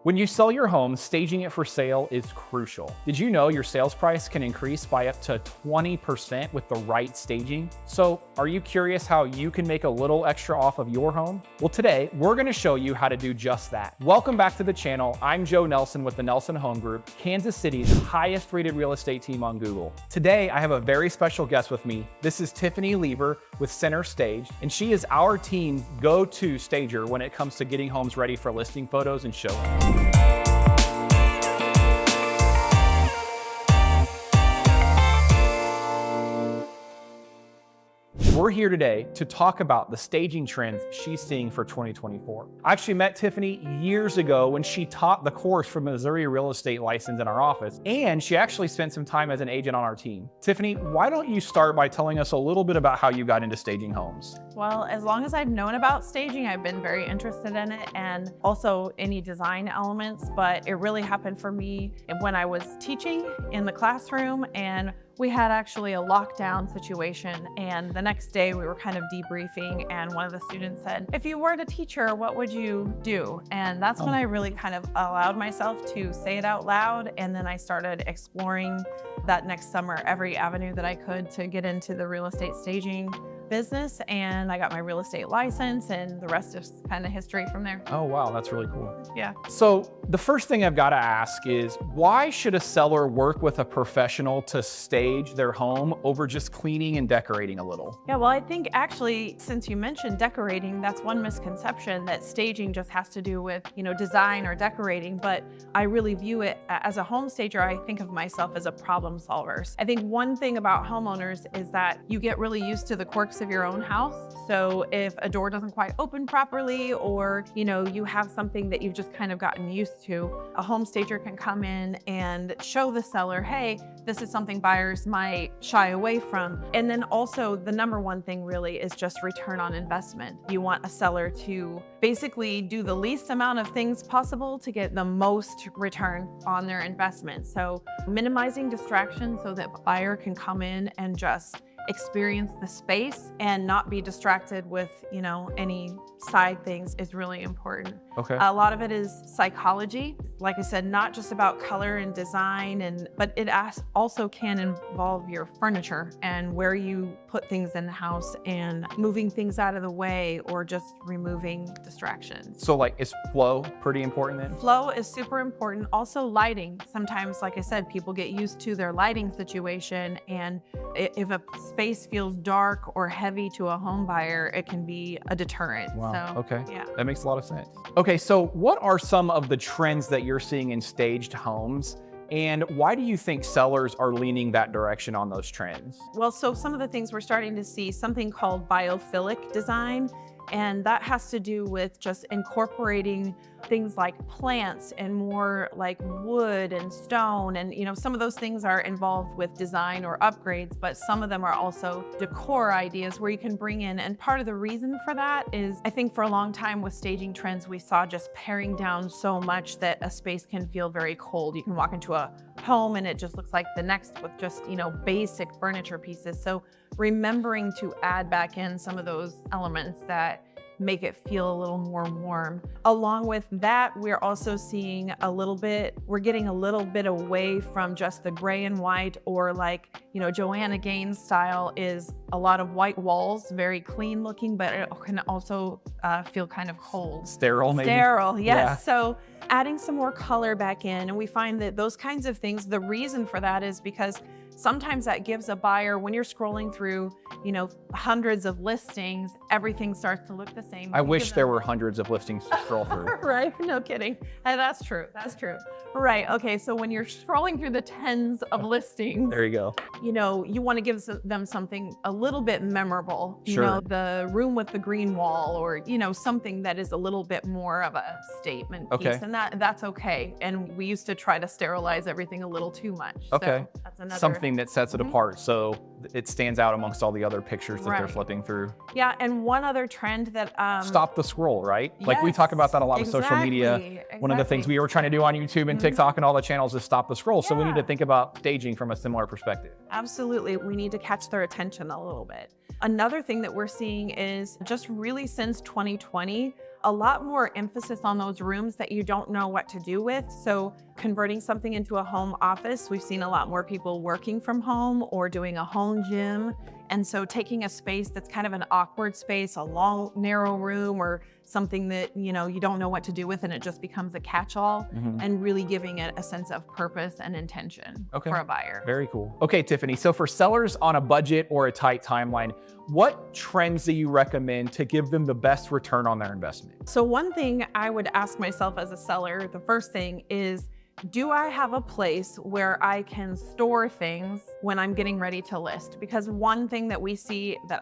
When you sell your home, staging it for sale is crucial. Did you know your sales price can increase by up to 20% with the right staging? So, are you curious how you can make a little extra off of your home? Well, today we're going to show you how to do just that. Welcome back to the channel. I'm Joe Nelson with the Nelson Home Group, Kansas City's highest rated real estate team on Google. Today, I have a very special guest with me. This is Tiffany Leever with Center Stage, and she is our team's go-to stager when it comes to getting homes ready for listing photos and showings. We're here today to talk about the staging trends she's seeing for 2024. I actually met Tiffany years ago when she taught the course for Missouri real estate license in our office, and she actually spent some time as an agent on our team. Tiffany, why don't you start by telling us a little bit about how you got into staging homes? Well, as long as I've known about staging, I've been very interested in it, and also any design elements, but it really happened for me when I was teaching in the classroom, and we had actually a lockdown situation, and the next day we were kind of debriefing, and one of the students said, if you weren't a teacher, what would you do? And that's when I really kind of allowed myself to say it out loud, and then I started exploring that next summer every avenue that I could to get into the real estate staging business, and I got my real estate license, and the rest is kind of history from there. Oh wow, that's really cool. Yeah. So the first thing I've got to ask is, why should a seller work with a professional to stage their home over just cleaning and decorating a little? Yeah, well, I think actually, since you mentioned decorating, that's one misconception, that staging just has to do with, design or decorating, but I really view it as a home stager. I think of myself as a problem solver. I think one thing about homeowners is that you get really used to the quirks of your own house. So if a door doesn't quite open properly, or you have something that you've just kind of gotten used to, a home stager can come in and show the seller, hey, this is something buyers might shy away from. And then also the number one thing really is just return on investment. You want a seller to basically do the least amount of things possible to get the most return on their investment. So minimizing distractions so that the buyer can come in and just experience the space and not be distracted with, any side things is really important. Okay. A lot of it is psychology. Like I said, not just about color and design, but it also can involve your furniture and where you put things in the house and moving things out of the way or just removing distractions. So is flow pretty important then? Flow is super important. Also lighting. Sometimes, like I said, people get used to their lighting situation, and if a space feels dark or heavy to a home buyer, it can be a deterrent. Wow. So, okay. Yeah. That makes a lot of sense. Okay, so what are some of the trends that you're seeing in staged homes, and why do you think sellers are leaning that direction on those trends? Well, so some of the things we're starting to see, something called biophilic design, and that has to do with just incorporating things like plants and more like wood and stone. And, some of those things are involved with design or upgrades, but some of them are also decor ideas where you can bring in. And part of the reason for that is, I think for a long time with staging trends, we saw just paring down so much that a space can feel very cold. You can walk into a home and it just looks like the next with just, basic furniture pieces. So remembering to add back in some of those elements that make it feel a little more warm. Along with that, we're also seeing we're getting a little bit away from just the gray and white, or Joanna Gaines style is a lot of white walls, very clean looking, but it can also feel kind of cold. Sterile maybe? Sterile, yes. Yeah. So adding some more color back in, and we find that those kinds of things, the reason for that is because sometimes that gives a buyer, when you're scrolling through, hundreds of listings, everything starts to look the same. I wish there were hundreds of listings to scroll through. Right? No kidding. And that's true. That's true. Right. Okay. So when you're scrolling through the tens of listings, There you go. you want to give them something a little bit memorable. Sure. The room with the green wall, or, something that is a little bit more of a statement piece. Okay. And that's okay. And we used to try to sterilize everything a little too much. Okay. So that's another Something that sets it apart, so it stands out amongst all the other pictures that they're Right. flipping through. Yeah, and one other trend that Stop the scroll, right? We Yes, talk about that a lot with social media. exactly, One of the things exactly. we were trying to do on YouTube and TikTok and all the channels is stop the scroll. So we need to Yeah. think about staging from a similar perspective. Absolutely, we need to catch their attention a little bit. Another thing that we're seeing is just really since 2020, a lot more emphasis on those rooms that you don't know what to do with. So converting something into a home office, we've seen a lot more people working from home or doing a home gym. And so taking a space that's kind of an awkward space, a long, narrow room, or something that, you don't know what to do with, and it just becomes a catch-all, and really giving it a sense of purpose and intention for a buyer. Very cool. Okay, Tiffany, so for sellers on a budget or a tight timeline, what trends do you recommend to give them the best return on their investment? So one thing I would ask myself as a seller, the first thing is, do I have a place where I can store things when I'm getting ready to list? Because one thing that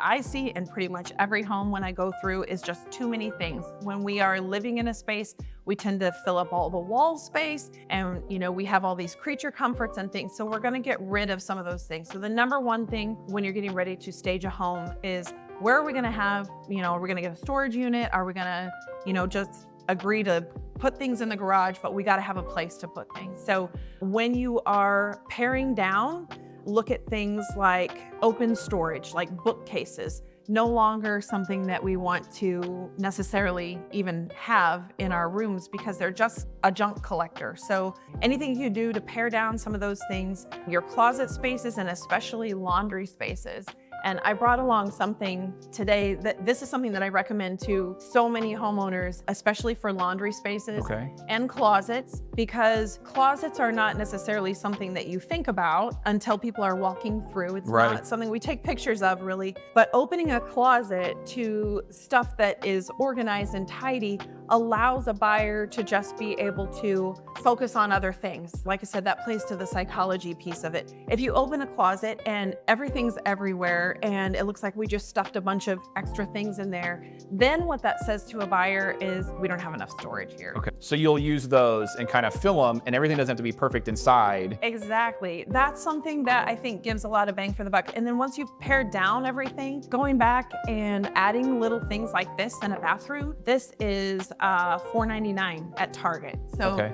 I see in pretty much every home when I go through is just too many things. When we are living in a space, we tend to fill up all the wall space, and we have all these creature comforts and things. So we're going to get rid of some of those things. So the number one thing when you're getting ready to stage a home is, where are we going to have, are we going to get a storage unit? Are we going to, just agree to put things in the garage, but we got to have a place to put things. So when you are paring down, look at things like open storage, like bookcases. No longer something that we want to necessarily even have in our rooms, because they're just a junk collector. So anything you do to pare down some of those things, your closet spaces, and especially laundry spaces. And I brought along something today that this is something that I recommend to so many homeowners, especially for laundry spaces and closets, because closets are not necessarily something that you think about until people are walking through. It's not something we take pictures of, really. But opening a closet to stuff that is organized and tidy allows a buyer to just be able to focus on other things. Like I said, that plays to the psychology piece of it. If you open a closet and everything's everywhere and it looks like we just stuffed a bunch of extra things in there, then what that says to a buyer is, we don't have enough storage here. Okay, so you'll use those and kind of fill them, and everything doesn't have to be perfect inside. Exactly. That's something that I think gives a lot of bang for the buck. And then once you've pared down everything, going back and adding little things like this in a bathroom, this is $4.99 at Target. So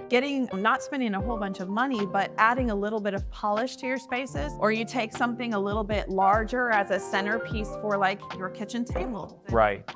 not spending a whole bunch of money, but adding a little bit of polish to your spaces, or you take something a little bit larger as a centerpiece for like your kitchen table.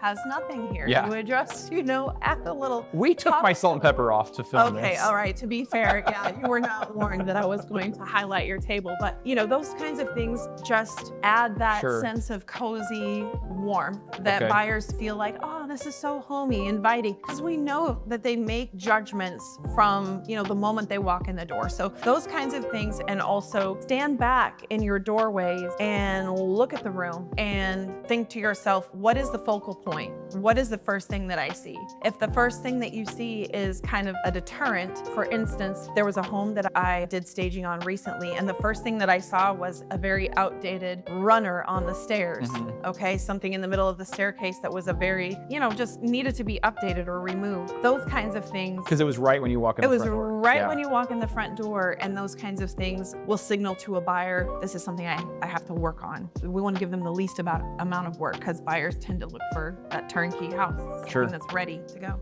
Has nothing here. You would just, add a little. We took my salt and pepper off to film this. Okay, all right. To be fair, you were not warned that I was going to highlight your table, but those kinds of things just add that sense of cozy warmth that buyers feel like, oh, this is so homey, inviting, because we know that they make judgments from, the moment they walk in the door. So those kinds of things, and also stand back in your doorways and look at the room and think to yourself, what is the focal point? What is the first thing that I see? If the first thing that you see is kind of a deterrent, for instance, there was a home that I did staging on recently, and the first thing that I saw was a very outdated runner on the stairs. Something in the middle of the staircase that was a very, just needed to be updated or removed. Those kinds of things. Because it was right when you walk in the front door. It was right when you walk in the front door, and those kinds of things will signal to a buyer, this is something I have to work on. We want to give them the least amount of work, because buyers tend to look for that turnkey house, something that's ready to go.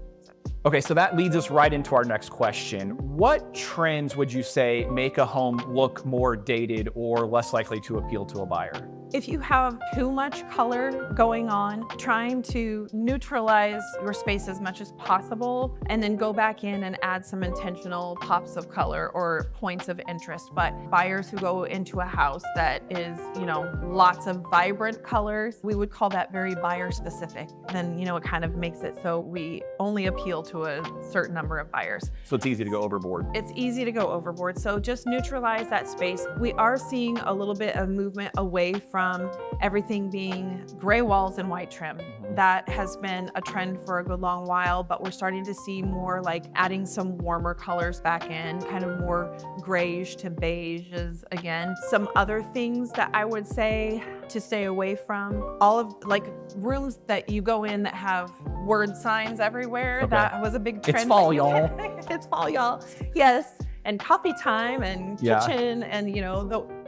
Okay, so that leads us right into our next question. What trends would you say make a home look more dated or less likely to appeal to a buyer? If you have too much color going on, trying to neutralize your space as much as possible, and then go back in and add some intentional pops of color or points of interest. But buyers who go into a house that is, lots of vibrant colors, we would call that very buyer specific. Then, it kind of makes it so we only appeal to a certain number of buyers. So it's easy to go overboard. It's easy to go overboard. So just neutralize that space. We are seeing a little bit of movement away from everything being gray walls and white trim. That has been a trend for a good long while, but we're starting to see more like adding some warmer colors back in, kind of more grayish to beiges again. Some other things that I would say to stay away from, all of like rooms that you go in that have word signs everywhere. That was a big trend. It's fall, y'all. It's fall, y'all. Yes. And coffee time and kitchen and,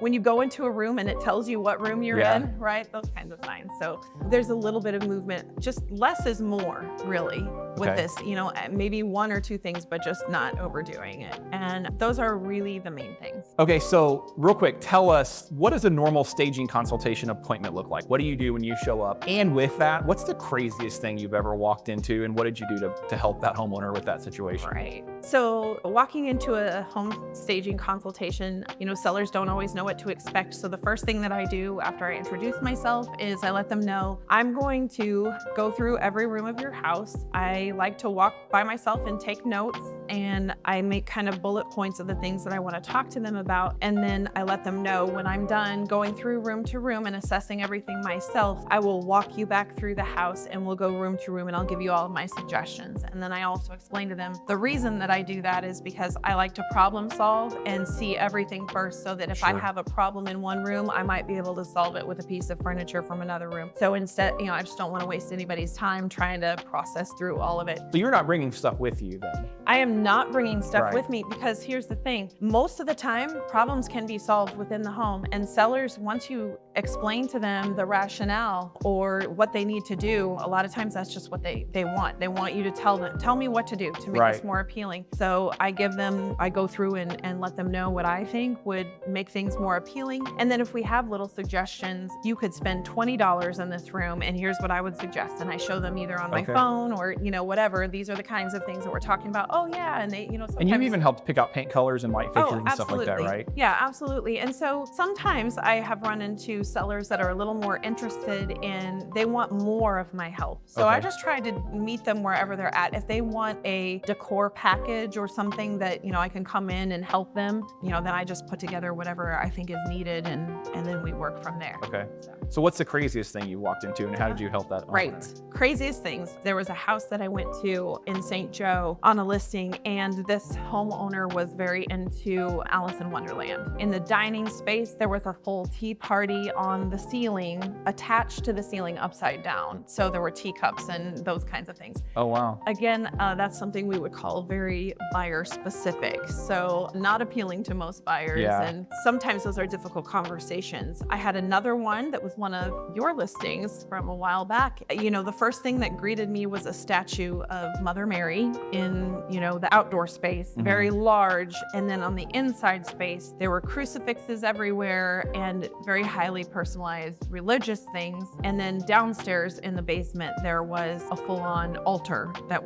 when you go into a room and it tells you what room you're Yeah. in, right? Those kinds of signs. So there's a little bit of movement, just less is more really with Okay. this, you know, maybe one or two things, but just not overdoing it. And those are really the main things. Okay, so real quick, tell us, what does a normal staging consultation appointment look like? What do you do when you show up? And with that, what's the craziest thing you've ever walked into, and what did you do to help that homeowner with that situation? Right. So walking into a home staging consultation, you know, sellers don't always know what to expect. So the first thing that I do after I introduce myself is I let them know I'm going to go through every room of your house. I like to walk by myself and take notes, and I make kind of bullet points of the things that I want to talk to them about. And then I let them know when I'm done going through room to room and assessing everything myself, I will walk you back through the house and we'll go room to room and I'll give you all of my suggestions. And then I also explain to them the reason that I do that is because I like to problem solve and see everything first, so that if I Sure. have a problem in one room, I might be able to solve it with a piece of furniture from another room. So instead, you know, I just don't want to waste anybody's time trying to process through all of it. So you're not bringing stuff with you then? I am not bringing stuff Right. with me, because here's the thing. Most of the time, problems can be solved within the home, and sellers, once you explain to them the rationale or what they need to do, a lot of times that's just what they want. They want you to tell me what to do to make Right. this more appealing. So I go through and let them know what I think would make things more appealing. And then if we have little suggestions, you could spend $20 in this room and here's what I would suggest. And I show them either on my Okay. phone or, you know, whatever. These are the kinds of things that we're talking about. Oh yeah. And they, you know, And sometimes. you've even helped pick out paint colors and light fixtures and stuff like that, right? Yeah, absolutely. And so sometimes I have run into sellers that are a little more interested in, they want more of my help. So I Okay. just try to meet them wherever they're at. If they want a decor package or something that, you know, I can come in and help them, you know, then I just put together whatever I think is needed and then we work from there. Okay. So what's the craziest thing you walked into, and how did you help that Right. homeowner? Craziest things. There was a house that I went to in St. Joe on a listing, and this homeowner was very into Alice in Wonderland. In the dining space, there was a full tea party on the ceiling, attached to the ceiling upside down. So there were teacups and those kinds of things. Oh, wow. Again, that's something we would call very buyer specific. So not appealing to most buyers. Yeah. And sometimes those are difficult conversations. I had another one that was one of your listings from a while back. You know, the first thing that greeted me was a statue of Mother Mary in, you know, the outdoor space, very large. And then on the inside space, there were crucifixes everywhere and very highly personalized religious things. And then downstairs in the basement, there was a full-on altar that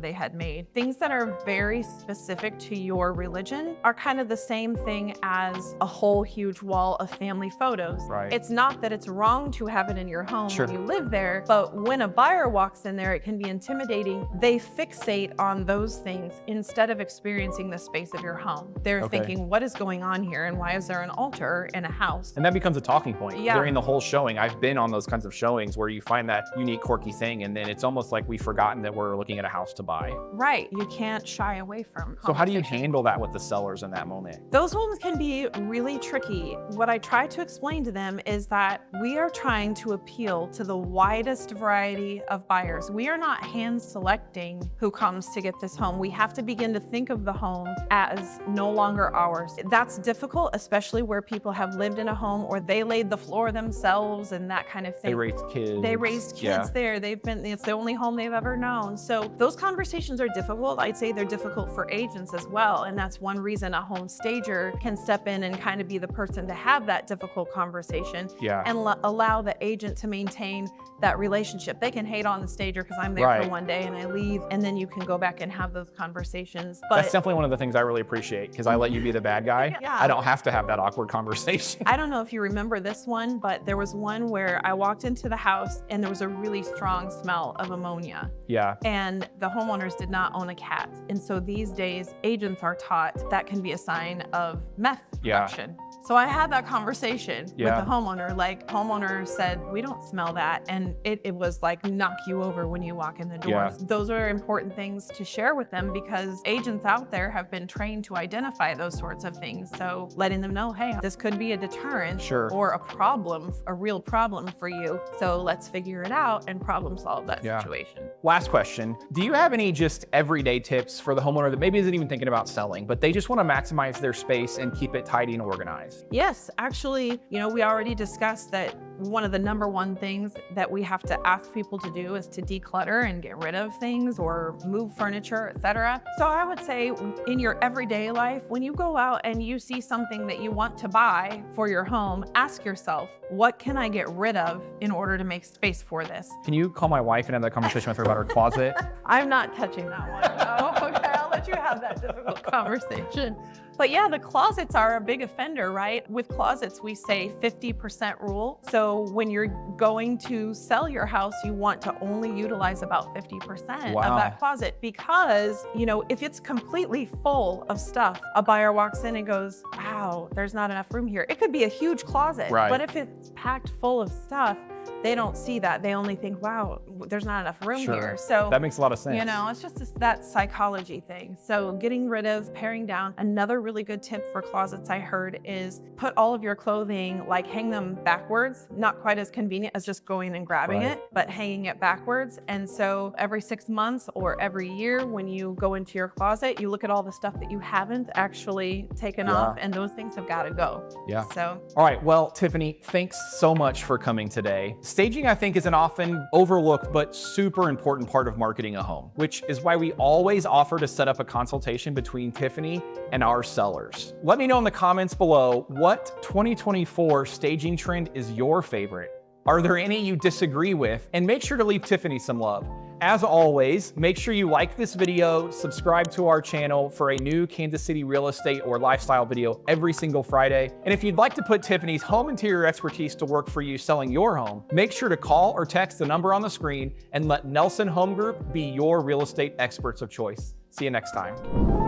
they had made. Things that are very specific to your religion are kind of the same thing as a whole huge wall of family photos. Right. It's not that it's wrong to have it in your home Sure. when you live there, but when a buyer walks in there, it can be intimidating. They fixate on those things instead of experiencing the space of your home. They're Okay. thinking, what is going on here? And why is there an altar in a house? And that becomes a talking point Yeah. during the whole showing. I've been on those kinds of showings where you find that unique, quirky thing, and then it's almost like we've forgotten that we're looking at a house to buy. Right. You can't shy away from So how do you conversation. handle that with the sellers in that moment? Those ones can be really tricky. What I try to explain to them is that we are trying to appeal to the widest variety of buyers. We are not hand selecting who comes to get this home. We have to begin to think of the home as no longer ours. That's difficult, especially where people have lived in a home or they laid the floor themselves and that kind of thing. They raised kids. They raised kids Yeah. there. It's the only home they've ever known. So those conversations are difficult. I'd say they're difficult for agents as well. And that's one reason a home stager can step in and kind of be the person to have that difficult conversation Yeah. and allow the agent to maintain that relationship. They can hate on the stager because I'm there Right. for one day and I leave, and then you can go back and have those conversations. But That's definitely one of the things I really appreciate, because I let you be the bad guy. Yeah. I don't have to have that awkward conversation. I don't know if you remember this one, but there was one where I walked into the house and there was a really strong smell of ammonia. Yeah. And the homeowners did not own a cat. And so these days, agents are taught that can be a sign of meth Yeah. production. So I had that conversation Yeah. with the homeowner. Like, homeowner said, we don't smell that. And it was like knock you over when you walk in the door. Yeah. Those are important things to share with them because agents out there have been trained to identify those sorts of things. So letting them know, hey, this could be a deterrent Sure. or a problem, a real problem for you. So let's figure it out and problem solve that situation. Last question. Do you have any just everyday tips for the homeowner that maybe isn't even thinking about selling, but they just want to maximize their space and keep it tidy and organized? Yes, actually, we already discussed that one of the number one things that we have to ask people to do is to declutter and get rid of things or move furniture, etc. So I would say in your everyday life, when you go out and you see something that you want to buy for your home, ask yourself, what can I get rid of in order to make space for this? Can you call my wife and have that conversation with her about her closet? I'm not touching that one. Oh, okay, I'll let you have that difficult conversation. But yeah, the closets are a big offender, right? With closets, we say 50% rule. So when you're going to sell your house, you want to only utilize about 50% of that closet because, if it's completely full of stuff, a buyer walks in and goes, wow, there's not enough room here. It could be a huge closet, but if it's packed full of stuff, they don't see that. They only think, wow, there's not enough room here. So that makes a lot of sense. It's just that psychology thing. So getting rid of, paring down. Another really good tip for closets I heard is put all of your clothing, like hang them backwards, not quite as convenient as just going and grabbing it, but hanging it backwards. And so every 6 months or every year when you go into your closet, you look at all the stuff that you haven't actually taken off, and those things have got to go. So. All right, well, Tiffany, thanks so much for coming today. Staging, I think, is an often overlooked but super important part of marketing a home, which is why we always offer to set up a consultation between Tiffany and our sellers. Let me know in the comments below what 2024 staging trend is your favorite. Are there any you disagree with? And make sure to leave Tiffany some love. As always, make sure you like this video, subscribe to our channel for a new Kansas City real estate or lifestyle video every single Friday. And if you'd like to put Tiffany's home interior expertise to work for you selling your home, make sure to call or text the number on the screen and let Nelson Home Group be your real estate experts of choice. See you next time.